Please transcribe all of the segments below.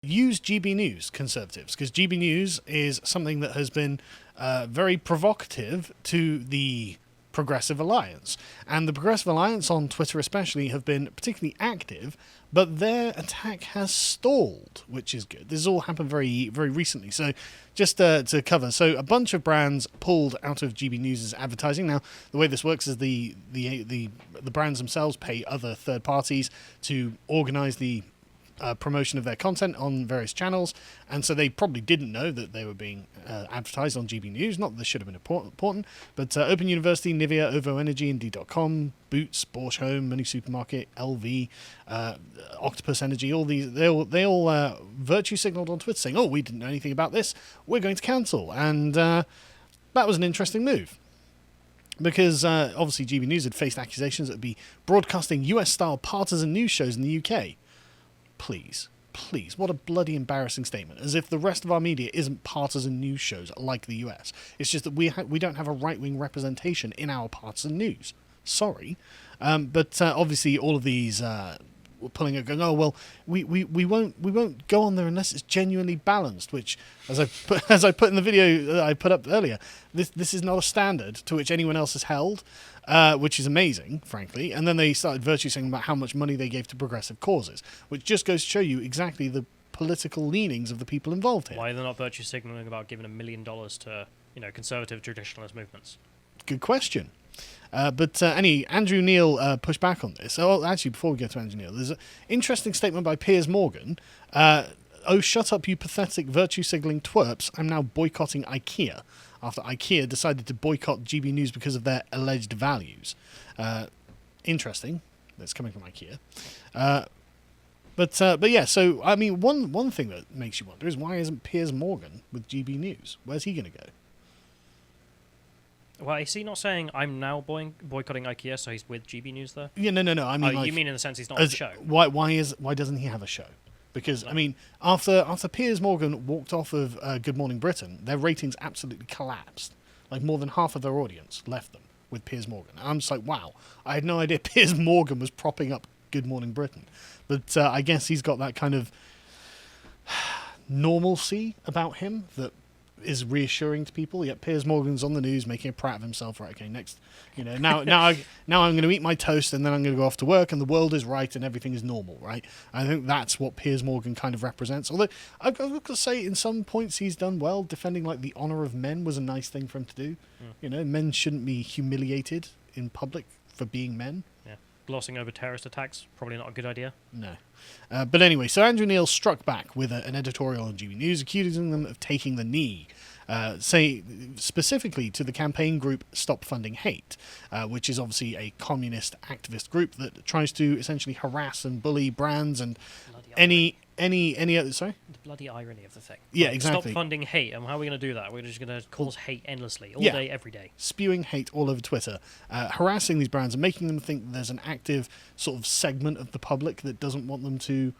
use GB News, conservatives, because GB News is something that has been very provocative to the Progressive Alliance. And the Progressive Alliance on Twitter especially have been particularly active, but their attack has stalled, which is good. This has all happened very, very recently. So just to cover, so a bunch of brands pulled out of GB News' advertising. Now, the way this works is the brands themselves pay other third parties to organize the promotion of their content on various channels, and so they probably didn't know that they were being advertised on GB News. Not that this should have been important, but Open University, Nivea, OVO Energy, Indeed.com, Boots, Porsche Home, Money Supermarket, LV, Octopus Energy, all these, they all virtue signaled on Twitter saying, "Oh, we didn't know anything about this. We're going to cancel," and that was an interesting move. Because obviously GB News had faced accusations that it would be broadcasting US-style partisan news shows in the UK. Please, what a bloody embarrassing statement. As if the rest of our media isn't partisan news shows like the US. It's just that we don't have a right-wing representation in our partisan news. Sorry. But obviously all of these were pulling it, going, "Oh, well, we won't go on there unless it's genuinely balanced," which, as I put in the video that I put up earlier, this is not a standard to which anyone else has held. Which is amazing, frankly. And then they started virtue saying about how much money they gave to progressive causes, which just goes to show you exactly the political leanings of the people involved here. Why are they not virtue signaling about giving $1 million to, conservative traditionalist movements? Good question. But Andrew Neil pushed back on this. Oh, actually, before we get to Andrew Neil, there's an interesting statement by Piers Morgan. "Oh, shut up, you pathetic virtue-signalling twerps. I'm now boycotting IKEA," after IKEA decided to boycott GB News because of their alleged values. Interesting. That's coming from IKEA. But yeah, so, I mean, one thing that makes you wonder is why isn't Piers Morgan with GB News? Where's he going to go? Well, is he not saying I'm now boycotting IKEA, so he's with GB News there? Yeah, no. I mean, you mean in the sense he's not on the show? Why doesn't he have a show? Because, I mean, after Piers Morgan walked off of Good Morning Britain, their ratings absolutely collapsed. Like, more than half of their audience left them with Piers Morgan. And I'm just like, wow, I had no idea Piers Morgan was propping up Good Morning Britain. But I guess he's got that kind of normalcy about him that is reassuring to people. Yet Piers Morgan's on the news making a prat of himself. Right, okay, next, now I'm going to eat my toast and then I'm going to go off to work and the world is right and everything is normal, right? I think that's what Piers Morgan kind of represents. Although I've got to say, in some points he's done well. Defending like the honour of men was a nice thing for him to do. Men shouldn't be humiliated in public for being men. Yeah, glossing over terrorist attacks, probably not a good idea. No. But anyway, so Andrew Neil struck back with an editorial on GB News accusing them of taking the knee, say specifically to the campaign group Stop Funding Hate, which is obviously a communist activist group that tries to essentially harass and bully brands and any other. Sorry? The bloody irony of the thing. Yeah, exactly. Stop funding hate, and how are we going to do that? We're just going to cause hate endlessly, all day, every day. Spewing hate all over Twitter, harassing these brands and making them think there's an active sort of segment of the public that doesn't want them to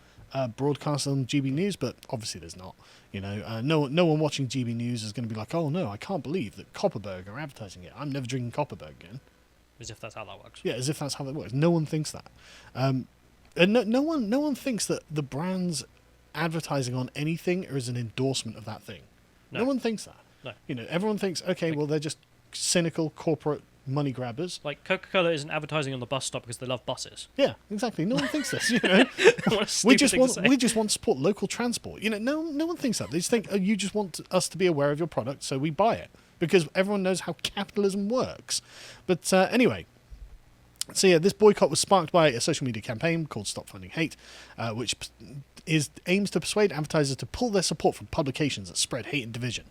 broadcast on GB News, but obviously there's not. No one watching GB News is going to be like, "Oh no, I can't believe that Copperberg are advertising it. I'm never drinking Copperberg again." As if that's how that works. Yeah, as if that's how that works. No one thinks that. And no one thinks that the brand's advertising on anything is an endorsement of that thing. No one thinks that. No. Everyone thinks, okay, well, they're just cynical corporate money grabbers. Like Coca-Cola isn't advertising on the bus stop because they love buses. Yeah, exactly. No one thinks this. We just want to support local transport. No one thinks that. They just think, oh, you just want us to be aware of your product, so we buy it because everyone knows how capitalism works. But anyway. So yeah, this boycott was sparked by a social media campaign called Stop Funding Hate, which aims to persuade advertisers to pull their support from publications that spread hate and division.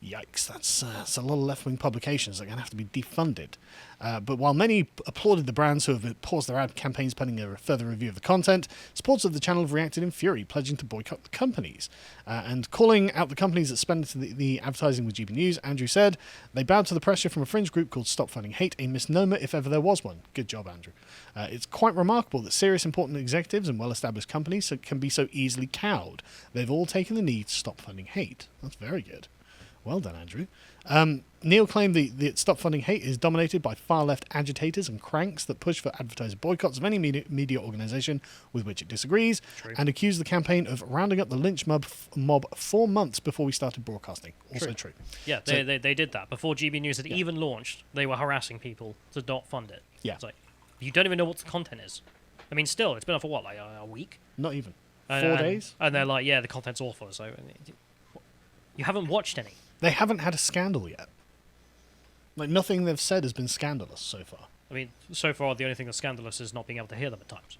Yikes, that's a lot of left-wing publications that are going to have to be defunded. But while many applauded the brands who have paused their ad campaigns pending a further review of the content, supporters of the channel have reacted in fury, pledging to boycott the companies. And calling out the companies that spend the advertising with GB News, Andrew said, "They bowed to the pressure from a fringe group called Stop Funding Hate, a misnomer if ever there was one." Good job, Andrew. It's quite remarkable that serious, important executives and well-established companies can be so easily cowed. They've all taken the knee to stop funding hate. That's very good. Well done, Andrew. Neil claimed the Stop Funding Hate is dominated by far-left agitators and cranks that push for advertiser boycotts of any media organisation with which it disagrees, True. and accused the campaign of rounding up the lynch mob 4 months before we started broadcasting. Also true. Yeah, they did that. Before GB News had even launched, they were harassing people to not fund it. Yeah. It's like, you don't even know what the content is. I mean, still, it's been up for what, like a week? Not even. And, 4 days? And they're like, yeah, the content's awful. So you haven't watched any. They haven't had a scandal yet. Like, nothing they've said has been scandalous so far. I mean, so far, the only thing that's scandalous is not being able to hear them at times.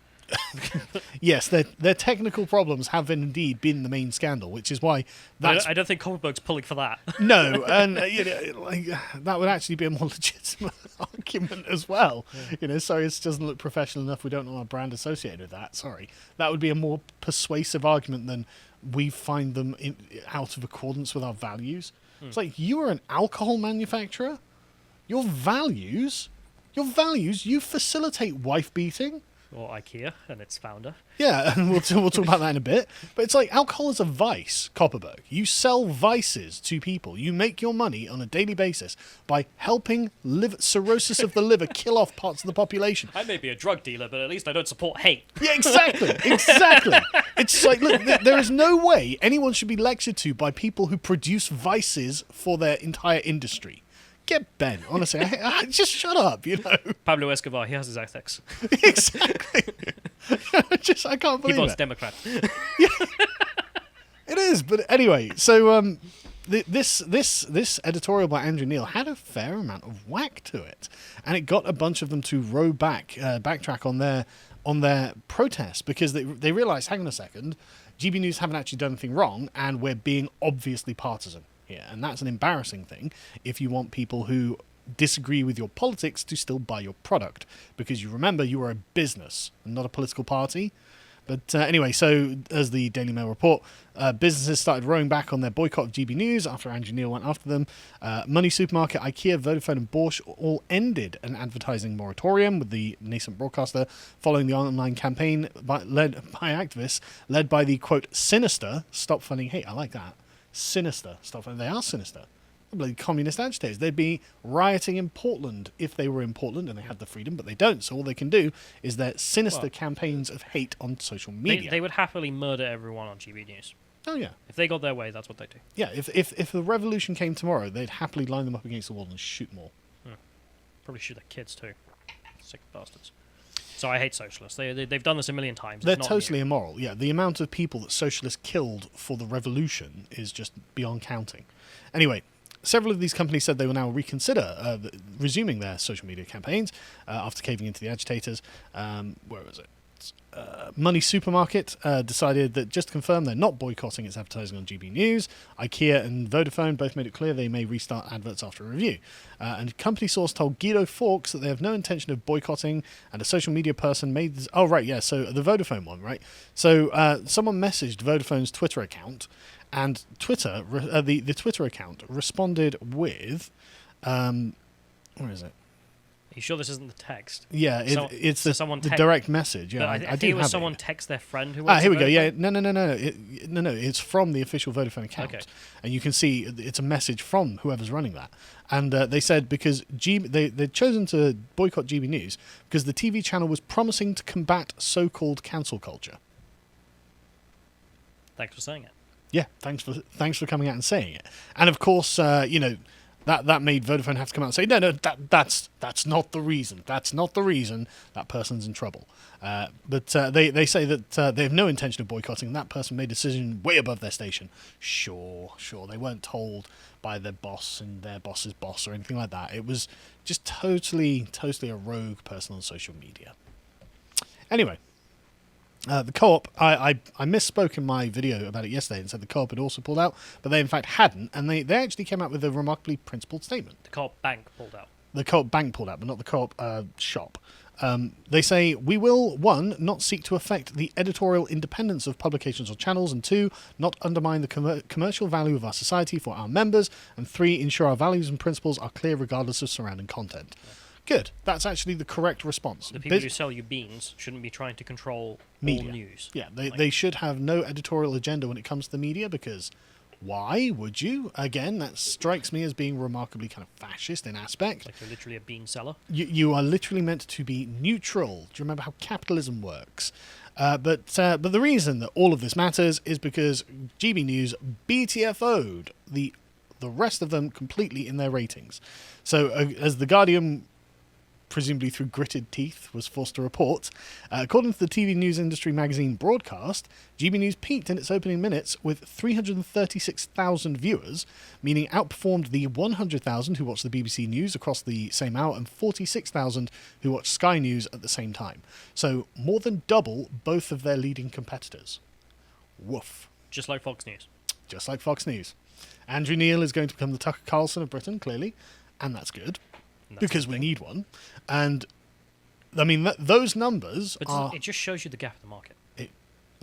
Yes, their technical problems have indeed been the main scandal, which is why that's... I don't think Copperberg's pulling for that. No, and that would actually be a more legitimate argument as well. Yeah. Sorry, it doesn't look professional enough. We don't want our brand associated with that. Sorry, that would be a more persuasive argument than we find them out of accordance with our values. It's like, you are an alcohol manufacturer. Your values, you facilitate wife beating. Or IKEA and its founder. Yeah, and we'll talk about that in a bit. But it's like, alcohol is a vice, Copperberg. You sell vices to people. You make your money on a daily basis by helping cirrhosis of the liver kill off parts of the population. I may be a drug dealer, but at least I don't support hate. Yeah, exactly. It's like, look, there is no way anyone should be lectured to by people who produce vices for their entire industry. Get Ben, honestly. Just shut up, Pablo Escobar, he has his ethics. Exactly. I can't believe He votes it. Democrat. It is, but anyway, so this editorial by Andrew Neil had a fair amount of whack to it, and it got a bunch of them to backtrack on their protest, because they realised, hang on a second, GB News haven't actually done anything wrong, and we're being obviously partisan here, and that's an embarrassing thing if you want people who disagree with your politics to still buy your product, because you remember you are a business and not a political party. But anyway, so as the Daily Mail report, businesses started rowing back on their boycott of GB News after Andrew Neil went after them. Money Supermarket, IKEA, Vodafone and Bosch all ended an advertising moratorium with the nascent broadcaster following the online campaign led by activists, led by the, quote, sinister Stop Funding Hate. I like that. Sinister Stop Funding. They are sinister. Bloody communist agitators. They'd be rioting in Portland if they were in Portland and they had the freedom, but they don't. So all they can do is their sinister campaigns of hate on social media. They would happily murder everyone on GB News. Oh, yeah. If they got their way, that's what they do. Yeah, if the revolution came tomorrow, they'd happily line them up against the wall and shoot them all. Probably shoot their kids, too. Sick bastards. So I hate socialists. They've done this a million times. They're It's not totally new. immoral. Yeah, the amount of people that socialists killed for the revolution is just beyond counting. Anyway, several of these companies said they will now reconsider resuming their social media campaigns after caving into the agitators. Where was it? Money Supermarket decided that, just to confirm, they're not boycotting its advertising on GB News. IKEA and Vodafone both made it clear they may restart adverts after a review. And company source told Guido Fawkes that they have no intention of boycotting, and a social media person made this... Oh, right, yeah, so the Vodafone one, right? So someone messaged Vodafone's Twitter account, and Twitter, the Twitter account responded with... where is it? Are you sure this isn't the text? Yeah, it's the direct message. Yeah, I think it was someone text their friend who. Here we go. Yeah, no. It's from the official Vodafone account, and you can see it's a message from whoever's running that. And they said because they'd chosen to boycott GB News because the TV channel was promising to combat so-called cancel culture. Thanks for saying it. Yeah, thanks for coming out and saying it. And of course, That made Vodafone have to come out and say, no, that's not the reason. That's not the reason that person's in trouble. But they say that they have no intention of boycotting. That person made a decision way above their station. Sure. They weren't told by their boss and their boss's boss or anything like that. It was just totally a rogue person on social media. Anyway. The Co-op, I misspoke in my video about it yesterday and said the Co-op had also pulled out, but they in fact hadn't, and they actually came out with a remarkably principled statement. The Co-op Bank pulled out. The Co-op Bank pulled out, but not the Co-op shop. They say, we will, 1, not seek to affect the editorial independence of publications or channels, and 2, not undermine the commercial value of our society for our members, and 3, ensure our values and principles are clear regardless of surrounding content. Yeah. Good. That's actually the correct response. The people who sell you beans shouldn't be trying to control media. All news. Yeah, they should have no editorial agenda when it comes to the media, because Why would you? Again, that strikes me as being remarkably kind of fascist in aspect. Like you're literally a bean seller. You are literally meant to be neutral. Do you remember how capitalism works? But the reason that all of this matters is because GB News BTFO'd the rest of them completely in their ratings. So as The Guardian, presumably through gritted teeth, was forced to report, according to the TV news industry magazine Broadcast, GB News peaked in its opening minutes with 336,000 viewers, meaning outperformed the 100,000 who watched the BBC News across the same hour and 46,000 who watched Sky News at the same time. So more than double both of their leading competitors. Woof. Just like Fox News. Just like Fox News. Andrew Neil is going to become the Tucker Carlson of Britain, clearly, and that's good. Because we need one. And, I mean, those numbers are... It just shows you the gap in the market.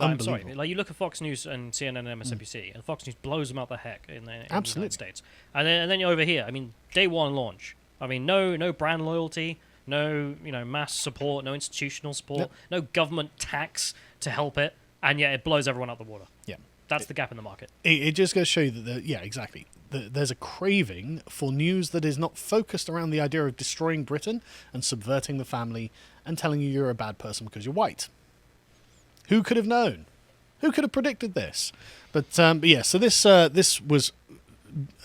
I'm sorry. Like, you look at Fox News and CNN and MSNBC, and Fox News blows them out the heck in the United States. And then you're over here. I mean, day one launch. I mean, no brand loyalty, no mass support, no institutional support, no government tax to help it, and yet it blows everyone out the water. Yeah. That's the gap in the market. It just goes to show you that, exactly. There's a craving for news that is not focused around the idea of destroying Britain and subverting the family and telling you you're a bad person because you're white. Who could have known? Who could have predicted this? But yeah, so this was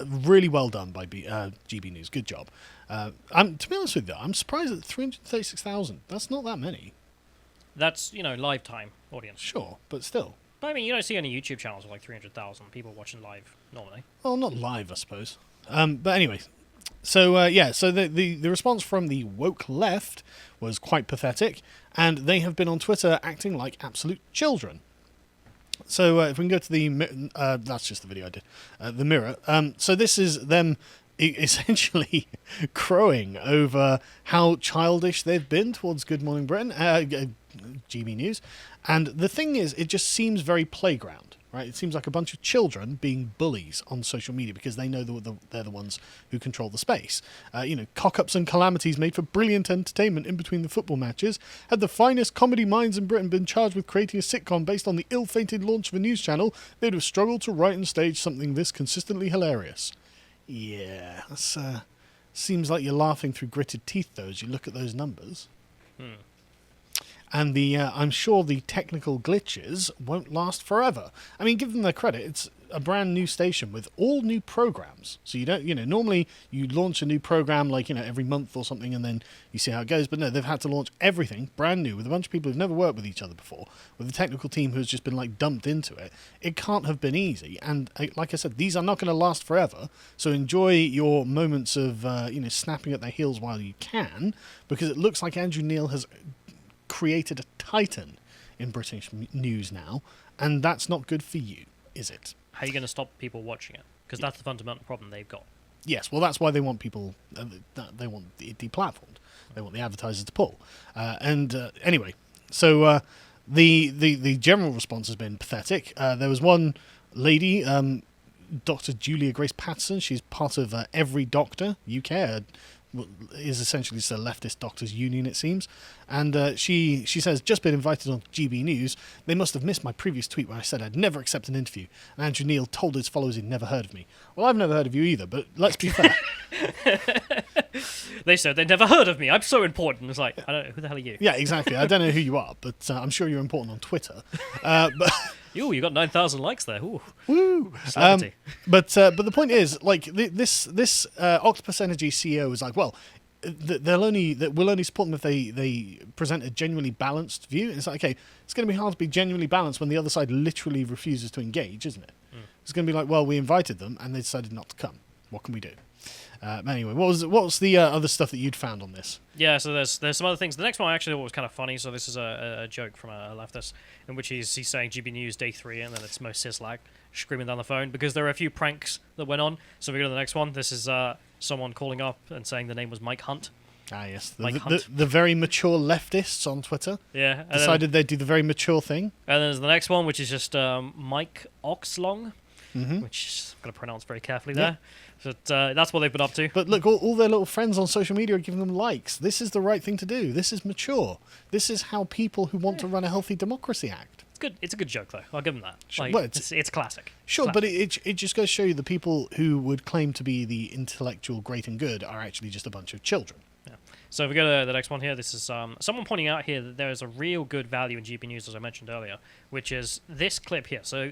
really well done by GB News. Good job. To be honest with you, I'm surprised at 336,000. That's not that many. That's, lifetime audience. Sure, but still. But I mean, you don't see any YouTube channels with like 300,000 people watching live normally. Well, not live, I suppose. But anyway, so the response from the woke left was quite pathetic, and they have been on Twitter acting like absolute children. So if we can go to the that's just the video I did, the Mirror. So this is them essentially crowing over how childish they've been towards Good Morning Britain, GB News. And the thing is, it just seems very playground, right? It seems like a bunch of children being bullies on social media because they know they're the ones who control the space. Cock-ups and calamities made for brilliant entertainment in between the football matches. Had the finest comedy minds in Britain been charged with creating a sitcom based on the ill-fated launch of a news channel, they'd have struggled to write and stage something this consistently hilarious. Yeah, that's, seems like you're laughing through gritted teeth, though, as you look at those numbers. And I'm sure the technical glitches won't last forever. I mean, give them their credit. It's a brand new station with all new programs. So you don't, normally you launch a new program like, every month or something and then you see how it goes. But no, they've had to launch everything brand new with a bunch of people who've never worked with each other before, with a technical team who's just been dumped into it. It can't have been easy. And like I said, these are not going to last forever. So enjoy your moments of, snapping at their heels while you can, because it looks like Andrew Neil has created a titan in British news now, and that's not good for you, is it? How are you going to stop people watching it? Because that's the fundamental problem they've got. Yes, well, that's why they want people. They want it deplatformed. They want the advertisers to pull. Anyway, so the general response has been pathetic. There was one lady, Dr. Julia Grace Patterson. She's part of Every Doctor UK. Is essentially just a leftist doctors union, it seems, and she says, just been invited on GB News. They must have missed my previous tweet where I said I'd never accept an interview, and Andrew Neil told his followers he'd never heard of me. Well, I've never heard of you either, but let's be fair. They said they'd never heard of me. I'm so important. It's like, I don't know, who the hell are you? Yeah, exactly. I don't know who you are, but I'm sure you're important on Twitter. But Ooh, you got 9,000 likes there. Ooh. Woo! But the point is, this Octopus Energy CEO was like, well, we'll only support them if they present a genuinely balanced view. And it's like, okay, it's going to be hard to be genuinely balanced when the other side literally refuses to engage, isn't it? It's going to be like, well, we invited them and they decided not to come. What can we do? Anyway, what was the other stuff that you'd found on this? Yeah, so there's some other things. The next one I actually thought was kind of funny. So this is a joke from a leftist in which he's saying GB News day 3 and then it's Mo Sislak screaming down the phone because there are a few pranks that went on. So we go to the next one. This is someone calling up and saying the name was Mike Hunt. Ah, yes. The very mature leftists on Twitter decided they'd do the very mature thing. And then there's the next one, which is just Mike Oxlong, which I'm going to pronounce very carefully there. But that's what they've been up to. But look, all their little friends on social media are giving them likes. This is the right thing to do. This is mature. This is how people who want to run a healthy democracy act. good. It's a good joke though. I'll give them that. Sure. Like, Well, it's classic. Sure, Classic. but it just goes to show you the people who would claim to be the intellectual great and good are actually just a bunch of children. Yeah. So if we go to the next one here, this is someone pointing out here that there is a real good value in GB News, as I mentioned earlier, which is this clip here. So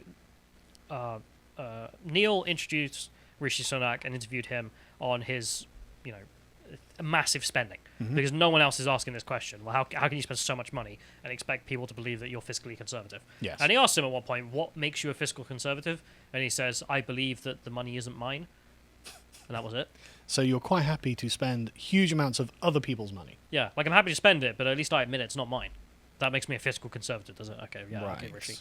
Neil introduced Rishi Sunak and interviewed him on his, massive spending, because no one else is asking this question. Well, how can you spend so much money and expect people to believe that you're fiscally conservative? Yes. And he asked him at one point, what makes you a fiscal conservative? And he says, I believe that the money isn't mine. And that was it. So you're quite happy to spend huge amounts of other people's money. Yeah, like I'm happy to spend it, but at least I admit it's not mine. That makes me a fiscal conservative, doesn't it? Okay, yeah, okay, Right. Rishi.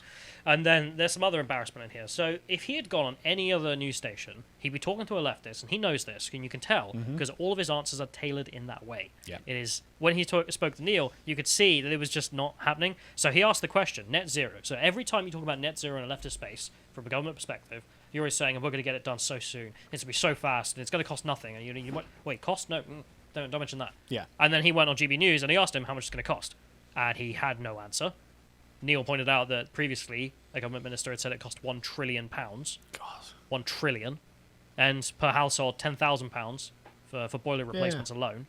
And then there's some other embarrassment in here. So if he had gone on any other news station, he'd be talking to a leftist, and he knows this, and you can tell, because all of his answers are tailored in that way. Yeah. It is, when he spoke to Neil, you could see that it was just not happening. So he asked the question, net zero. So every time you talk about net zero in a leftist space, from a government perspective, you're always saying, we're going to get it done so soon, it's going to be so fast, and it's going to cost nothing. And you went, wait, cost? No, don't mention that. Yeah. And then he went on GB News, and he asked him how much it's going to cost. And he had no answer. Neil pointed out that previously a government minister had said it cost £1 trillion. God. 1 trillion. And per household, £10,000 for boiler replacements alone.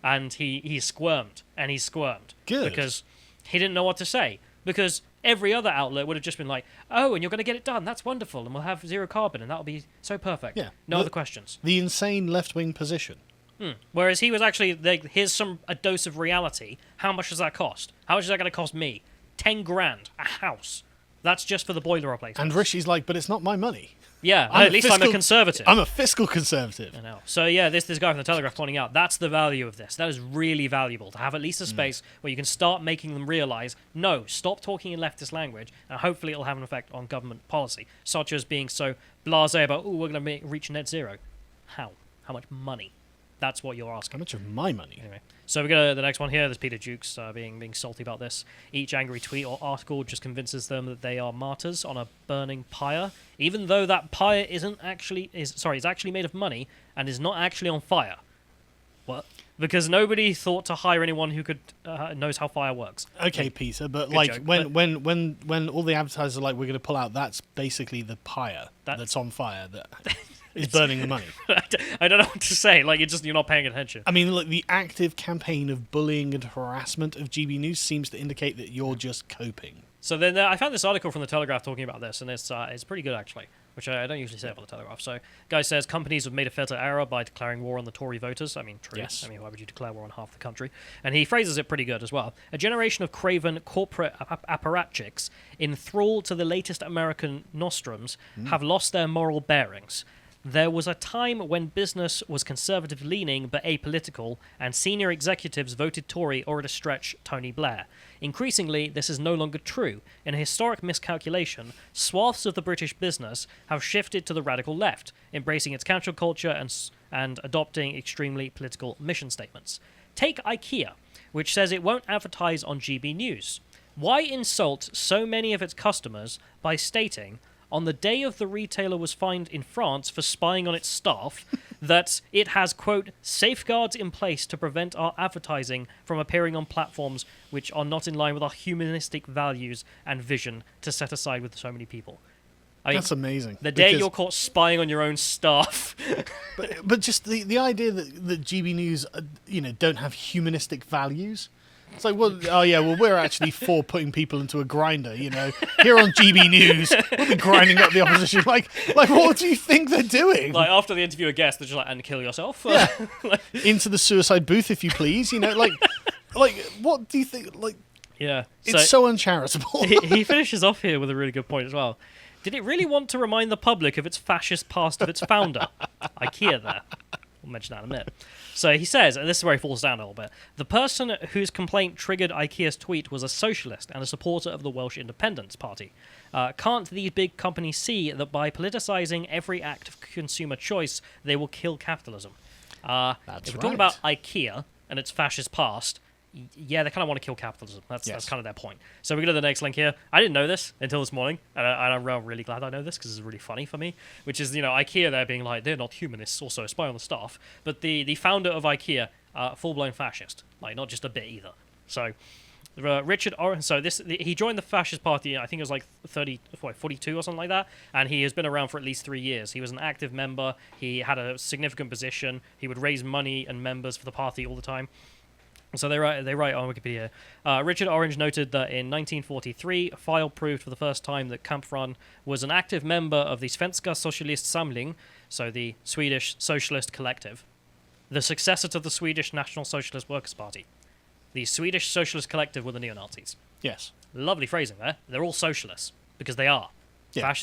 And he squirmed, and he squirmed. Good. Because he didn't know what to say. Because every other outlet would have just been like, oh, and you're going to get it done. That's wonderful. And we'll have zero carbon, and that'll be so perfect. Yeah. No other questions. The insane left-wing position. Whereas he was actually like, here's a dose of reality. How much does that cost? How much is that going to cost me? 10 grand a house. That's just for the boiler replacement. And Rishi's like, but it's not my money. Yeah, I'm at least I'm a conservative. I'm a fiscal conservative. I know. So yeah, this guy from the Telegraph pointing out that's the value of this. That is really valuable to have at least a space where you can start making them realise, no, stop talking in leftist language, and hopefully it'll have an effect on government policy, such as being so blasé about, oh, we're going to reach net zero. How? How much money? That's what you're asking. How much of my money? Anyway, so we go to the next one here. There's Peter Jukes being salty about this. Each angry tweet or article just convinces them that they are martyrs on a burning pyre, even though that pyre is actually made of money and is not actually on fire. What? Because nobody thought to hire anyone who could knows how fire works. Okay, Peter, but Good like joke, when all the advertisers are like, we're going to pull out, that's basically the pyre that's on fire that is burning the money. I don't know what to say. Like you're not paying attention. I mean, look, the active campaign of bullying and harassment of GB News seems to indicate that you're just coping. So then I found this article from the Telegraph talking about this, and it's pretty good actually, which I don't usually say about the Telegraph. So, guy says companies have made a fatal error by declaring war on the Tory voters. I mean, true. Yes. I mean, why would you declare war on half the country? And he phrases it pretty good as well. A generation of craven corporate apparatchiks enthralled to the latest American nostrums have lost their moral bearings. There was a time when business was conservative-leaning but apolitical, and senior executives voted Tory or, at a stretch, Tony Blair. Increasingly, this is no longer true. In a historic miscalculation, swaths of the British business have shifted to the radical left, embracing its cancel culture and adopting extremely political mission statements. Take IKEA, which says it won't advertise on GB News. Why insult so many of its customers by stating, on the day of the retailer was fined in France for spying on its staff, that it has, quote, safeguards in place to prevent our advertising from appearing on platforms which are not in line with our humanistic values and vision to set aside with so many people. I mean, That's amazing. The day you're caught spying on your own staff. but just the idea that GB News, don't have humanistic values. It's like, we're actually for putting people into a grinder, Here on GB News, we'll be grinding up the opposition. Like, what do you think they're doing? Like, after the interview a guest, they're just like, and kill yourself? Yeah. Into the suicide booth, if you please. Like, what do you think? Like, yeah. It's so uncharitable. he finishes off here with a really good point as well. Did it really want to remind the public of its fascist past of its founder? IKEA there. We'll mention that in a minute. So he says, and this is where he falls down a little bit, the person whose complaint triggered IKEA's tweet was a socialist and a supporter of the Welsh Independence Party. Can't these big companies see that by politicising every act of consumer choice, they will kill capitalism? If we're talking about IKEA and its fascist past, yeah, they kind of want to kill capitalism. That's kind of their point. So we go to the next link here. I didn't know this until this morning, and I'm really glad I know this because it's really funny for me, which is, IKEA there being like, they're not humanists, also spy on the staff, but the founder of IKEA, full-blown fascist, like not just a bit either. So Richard Orange. So he joined the fascist party. I think it was like 42 or something like that, and he has been around for at least 3 years. He was an active member. He had a significant position. He would raise money and members for the party all the time. So they write on Wikipedia. Richard Orange noted that in 1943, a file proved for the first time that Kampfran was an active member of the Svenska Socialistsamling, so the Swedish Socialist Collective, the successor to the Swedish National Socialist Workers' Party. The Swedish Socialist Collective were the neo-Nazis. Yes. Lovely phrasing there. They're all socialists, because they are. Yeah.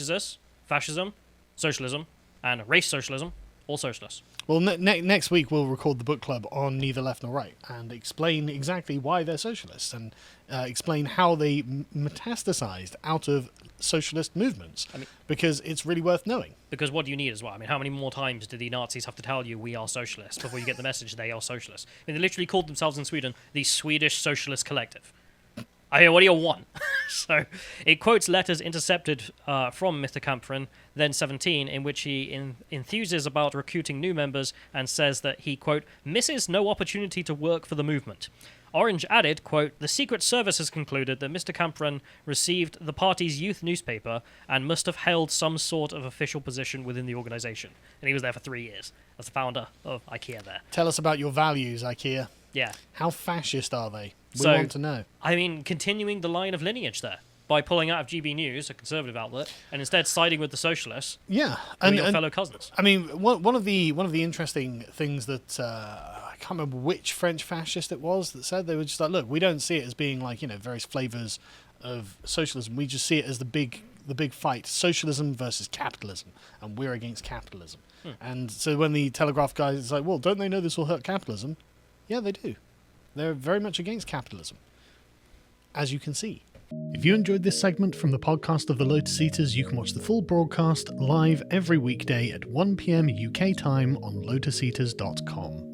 Fascism, socialism, and race socialism, all socialists. Well, next week we'll record the book club on Neither Left Nor Right and explain exactly why they're socialists and explain how they metastasized out of socialist movements, because it's really worth knowing. Because what do you need as well? I mean, how many more times do the Nazis have to tell you we are socialists before you get the message they are socialists? I mean, they literally called themselves in Sweden the Swedish Socialist Collective. What do you want? So it quotes letters intercepted from Mr. Kampfran, then 17, in which he enthuses about recruiting new members and says that he, quote, misses no opportunity to work for the movement. Orange added, quote, the Secret Service has concluded that Mr. Kampfran received the party's youth newspaper and must have held some sort of official position within the organisation. And he was there for 3 years as the founder of IKEA there. Tell us about your values, IKEA. Yeah. How fascist are they? We So, want to know. I mean, continuing the line of lineage there by pulling out of GB News, a conservative outlet, and instead siding with the socialists. Yeah, and your fellow cousins. I mean, one of the interesting things that I can't remember which French fascist it was that said, they were just like, look, we don't see it as being like, various flavors of socialism. We just see it as the big fight, socialism versus capitalism, and we're against capitalism. And so when the Telegraph guy is like, well, don't they know this will hurt capitalism? Yeah, they do. They're very much against capitalism, as you can see. If you enjoyed this segment from the podcast of the Lotus Eaters, you can watch the full broadcast live every weekday at 1 p.m. UK time on lotuseaters.com.